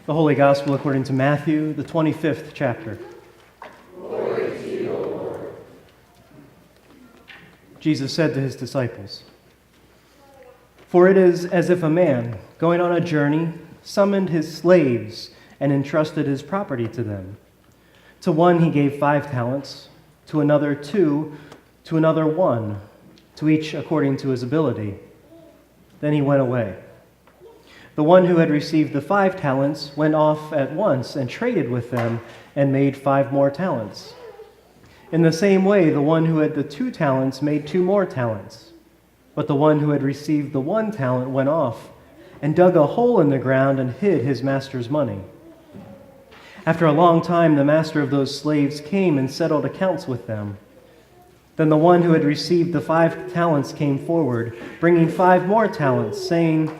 The Holy Gospel according to Matthew, the 25th chapter. Glory to you, O Lord. Jesus said to his disciples, "For it is as if a man, going on a journey, summoned his slaves and entrusted his property to them. To one he gave 5 talents, to another 2, to another 1, to each according to his ability. Then he went away. The one who had received the 5 talents went off at once and traded with them and made 5 more talents. In the same way, the one who had the 2 talents made 2 more talents. But the one who had received the 1 talent went off and dug a hole in the ground and hid his master's money. After a long time, the master of those slaves came and settled accounts with them. Then the one who had received the 5 talents came forward, bringing 5 more talents, saying,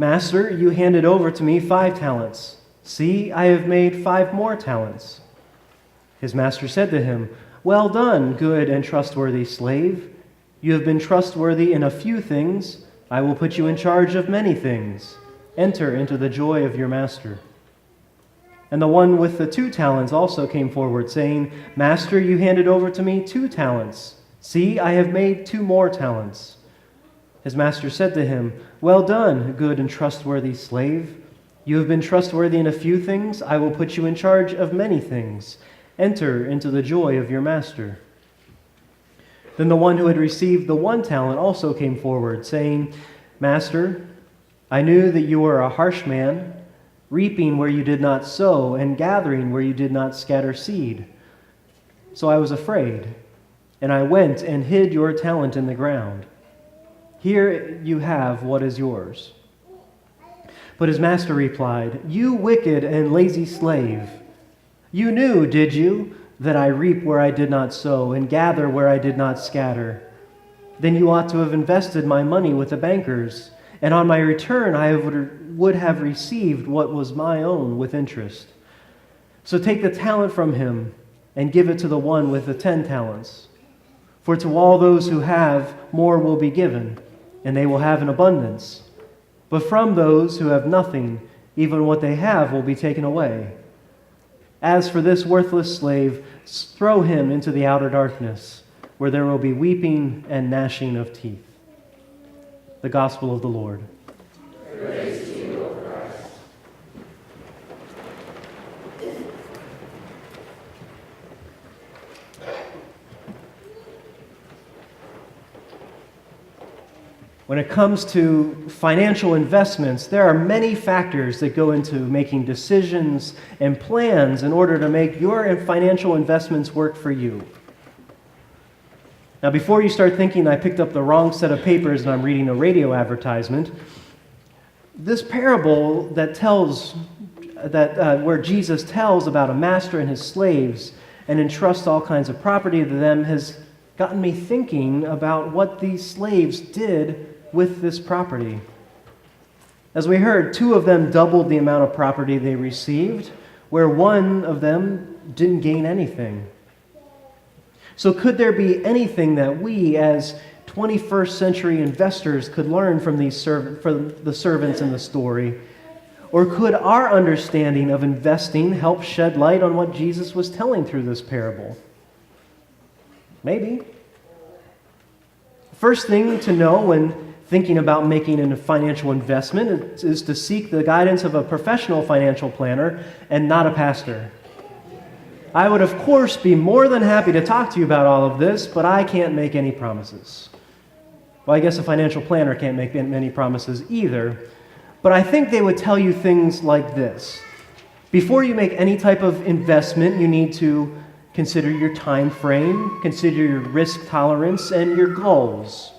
'Master, you handed over to me 5 talents. See, I have made 5 more talents.' His master said to him, 'Well done, good and trustworthy slave. You have been trustworthy in a few things. I will put you in charge of many things. Enter into the joy of your master.' And the one with the 2 talents also came forward, saying, 'Master, you handed over to me 2 talents. See, I have made 2 more talents.' His master said to him, 'Well done, good and trustworthy slave. You have been trustworthy in a few things. I will put you in charge of many things. Enter into the joy of your master.' Then the one who had received the 1 talent also came forward, saying, 'Master, I knew that you were a harsh man, reaping where you did not sow and gathering where you did not scatter seed. So I was afraid, and I went and hid your talent in the ground. Here you have what is yours.' But his master replied, 'You wicked and lazy slave. You knew, did you, that I reap where I did not sow and gather where I did not scatter? Then you ought to have invested my money with the bankers, and on my return I would have received what was my own with interest. So take the talent from him and give it to the one with the 10 talents. For to all those who have, more will be given, and they will have an abundance. But from those who have nothing, even what they have will be taken away. As for this worthless slave, throw him into the outer darkness, where there will be weeping and gnashing of teeth." The Gospel of the Lord. Praise to you, O Christ. When it comes to financial investments, there are many factors that go into making decisions and plans in order to make your financial investments work for you. Now, before you start thinking I picked up the wrong set of papers and I'm reading a radio advertisement, this parable that tells where Jesus tells about a master and his slaves and entrusts all kinds of property to them has gotten me thinking about what these slaves did with this property. As we heard, 2 of them doubled the amount of property they received, where 1 of them didn't gain anything. So could there be anything that we as 21st century investors could learn from the servants in the story? Or could our understanding of investing help shed light on what Jesus was telling through this parable? Maybe. First thing to know when thinking about making a financial investment is to seek the guidance of a professional financial planner and not a pastor. I would, of course, be more than happy to talk to you about all of this, but I can't make any promises. Well, I guess a financial planner can't make many promises either, but I think they would tell you things like this. Before you make any type of investment, you need to consider your time frame, consider your risk tolerance, and your goals.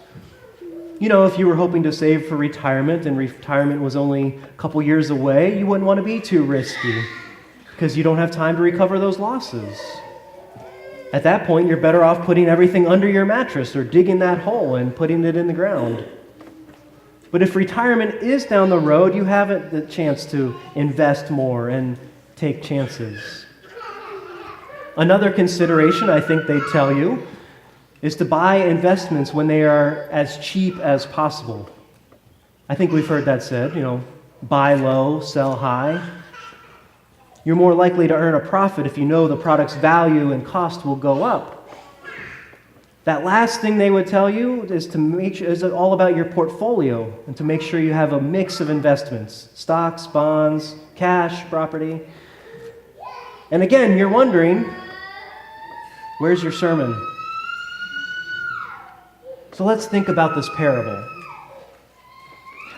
You know, if you were hoping to save for retirement and retirement was only a couple years away, you wouldn't want to be too risky because you don't have time to recover those losses. At that point, you're better off putting everything under your mattress or digging that hole and putting it in the ground. But if retirement is down the road, you have the chance to invest more and take chances. Another consideration I think they tell you is to buy investments when they are as cheap as possible. I think we've heard that said, buy low, sell high. You're more likely to earn a profit if you know the product's value and cost will go up. That last thing they would tell you is all about your portfolio and to make sure you have a mix of investments, stocks, bonds, cash, property. And again, you're wondering, where's your sermon? So let's think about this parable.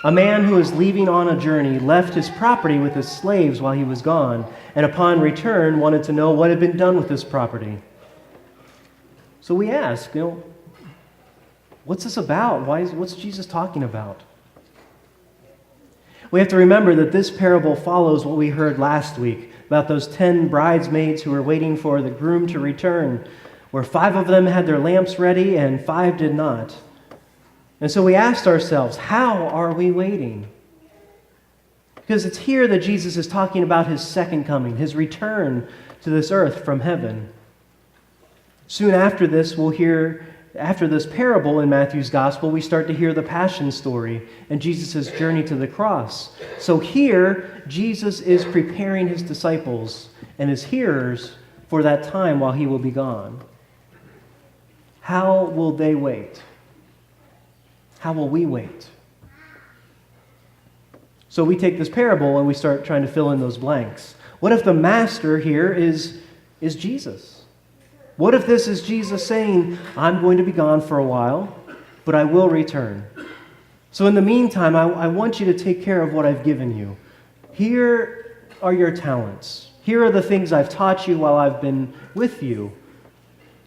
A man who was leaving on a journey left his property with his slaves while he was gone, and upon return wanted to know what had been done with his property. So we ask, what's this about? What's Jesus talking about? We have to remember that this parable follows what we heard last week about those 10 bridesmaids who were waiting for the groom to return, where 5 of them had their lamps ready and 5 did not. And so we asked ourselves, how are we waiting? Because it's here that Jesus is talking about his second coming, his return to this earth from heaven. Soon after this, after this parable in Matthew's gospel, we start to hear the passion story and Jesus' journey to the cross. So here, Jesus is preparing his disciples and his hearers for that time while he will be gone. How will they wait? How will we wait? So we take this parable and we start trying to fill in those blanks. What if the master here is Jesus? What if this is Jesus saying, I'm going to be gone for a while, but I will return. So in the meantime, I want you to take care of what I've given you. Here are your talents. Here are the things I've taught you while I've been with you.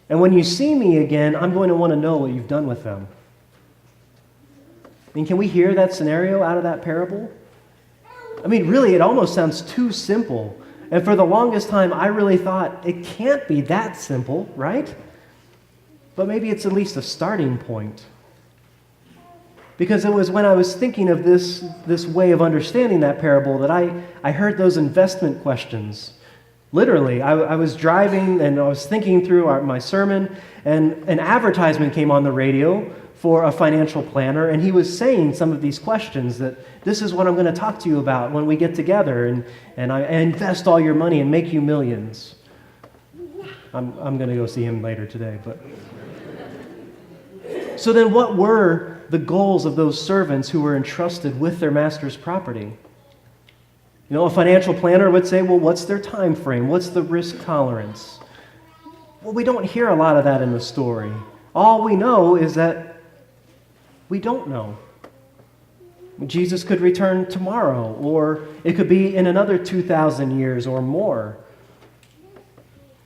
And when you see me again, I'm going to want to know what you've done with them. I mean, can we hear that scenario out of that parable? I mean, really, it almost sounds too simple. And for the longest time, I really thought it can't be that simple, right? But maybe it's at least a starting point. Because it was when I was thinking of this way of understanding that parable that I heard those investment questions. Literally, I was driving and I was thinking through my sermon, and an advertisement came on the radio for a financial planner, and he was saying some of these questions that this is what I'm going to talk to you about when we get together, and I invest all your money and make you millions. I'm going to go see him later today. But so then what were the goals of those servants who were entrusted with their master's property? A financial planner would say, well, what's their time frame? What's the risk tolerance? Well, we don't hear a lot of that in the story. All we know is that we don't know. Jesus could return tomorrow, or it could be in another 2,000 years or more.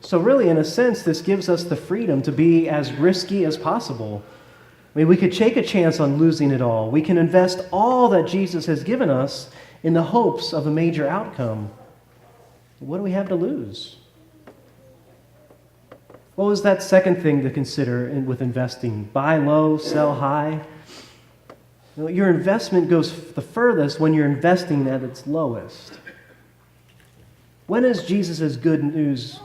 So really, in a sense, this gives us the freedom to be as risky as possible. I mean, we could take a chance on losing it all. We can invest all that Jesus has given us in the hopes of a major outcome. What do we have to lose? What was that second thing to consider with investing? Buy low, sell high. Your investment goes the furthest when you're investing at its lowest. When is Jesus' good news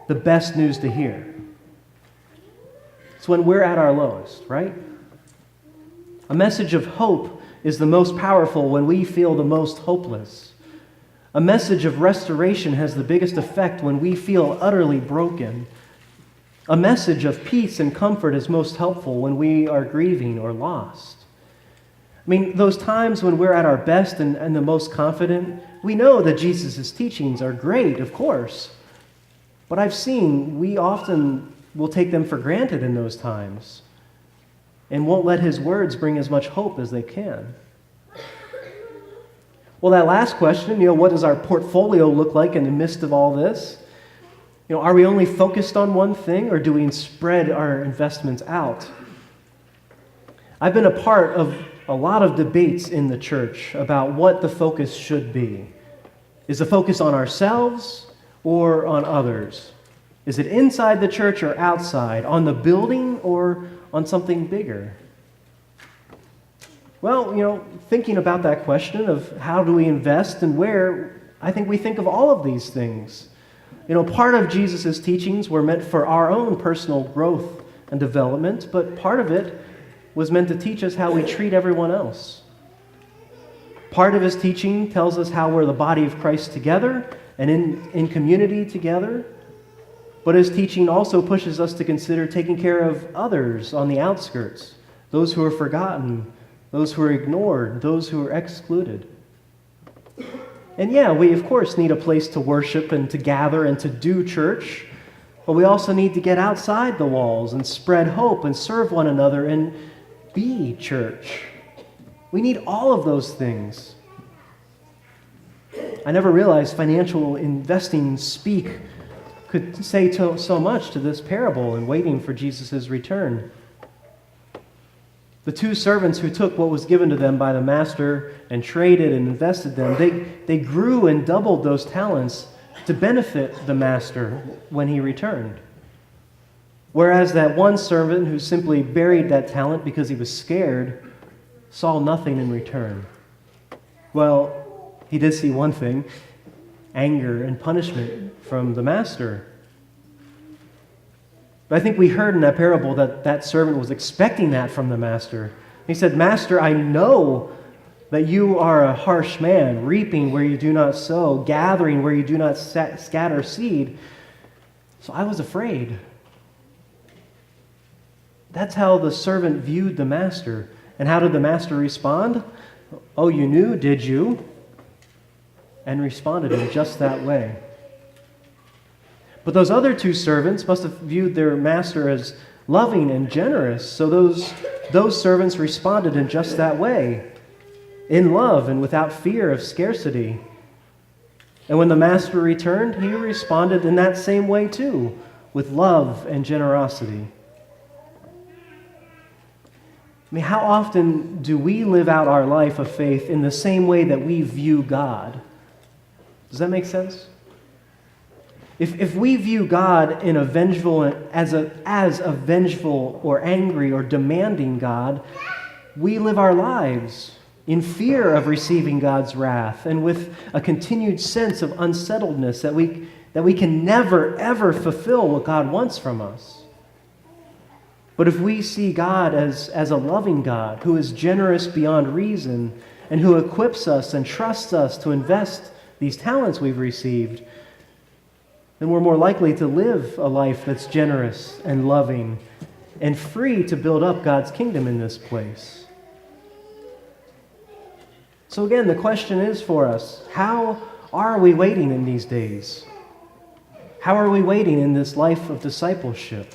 the best news to hear? It's when we're at our lowest, right? A message of hope is the most powerful when we feel the most hopeless. A message of restoration has the biggest effect when we feel utterly broken. A message of peace and comfort is most helpful when we are grieving or lost. I mean, those times when we're at our best and the most confident, we know that Jesus' teachings are great, of course. But I've seen we often will take them for granted in those times and won't let his words bring as much hope as they can. Well, that last question, what does our portfolio look like in the midst of all this? Are we only focused on one thing, or do we spread our investments out? I've been a part of a lot of debates in the church about what the focus should be. Is the focus on ourselves or on others? Is it inside the church or outside? On the building or on something bigger? Well, thinking about that question of how do we invest and where, I think we think of all of these things. Part of Jesus' teachings were meant for our own personal growth and development, but part of it was meant to teach us how we treat everyone else. Part of his teaching tells us how we're the body of Christ together, and in community together. But his teaching also pushes us to consider taking care of others on the outskirts, those who are forgotten, those who are ignored, those who are excluded. And yeah, we of course need a place to worship and to gather and to do church, but we also need to get outside the walls and spread hope and serve one another and be church. We need all of those things. I never realized financial investing speak could say so much to this parable in waiting for Jesus' return. The two servants who took what was given to them by the master and traded and invested them, they grew and doubled those talents to benefit the master when he returned. Whereas that one servant who simply buried that talent because he was scared saw nothing in return. Well, he did see one thing: anger and punishment from the master. But I think we heard in that parable that that servant was expecting that from the master. He said, "Master, I know that you are a harsh man, reaping where you do not sow, gathering where you do not scatter seed. So I was afraid." That's how the servant viewed the master. And how did the master respond? "Oh, you knew, did you?" And responded in just that way. But those other two servants must have viewed their master as loving and generous, so those servants responded in just that way, in love and without fear of scarcity. And when the master returned, he responded in that same way too, with love and generosity. I mean, how often do we live out our life of faith in the same way that we view God? Does that make sense? If we view God in a vengeful, as a vengeful or angry or demanding God, we live our lives in fear of receiving God's wrath and with a continued sense of unsettledness that we can never, ever fulfill what God wants from us. But if we see God as a loving God who is generous beyond reason and who equips us and trusts us to invest these talents we've received, then we're more likely to live a life that's generous and loving and free to build up God's kingdom in this place. So again, the question is for us, how are we waiting in these days? How are we waiting in this life of discipleship?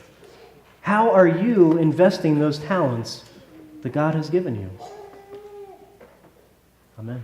How are you investing those talents that God has given you? Amen.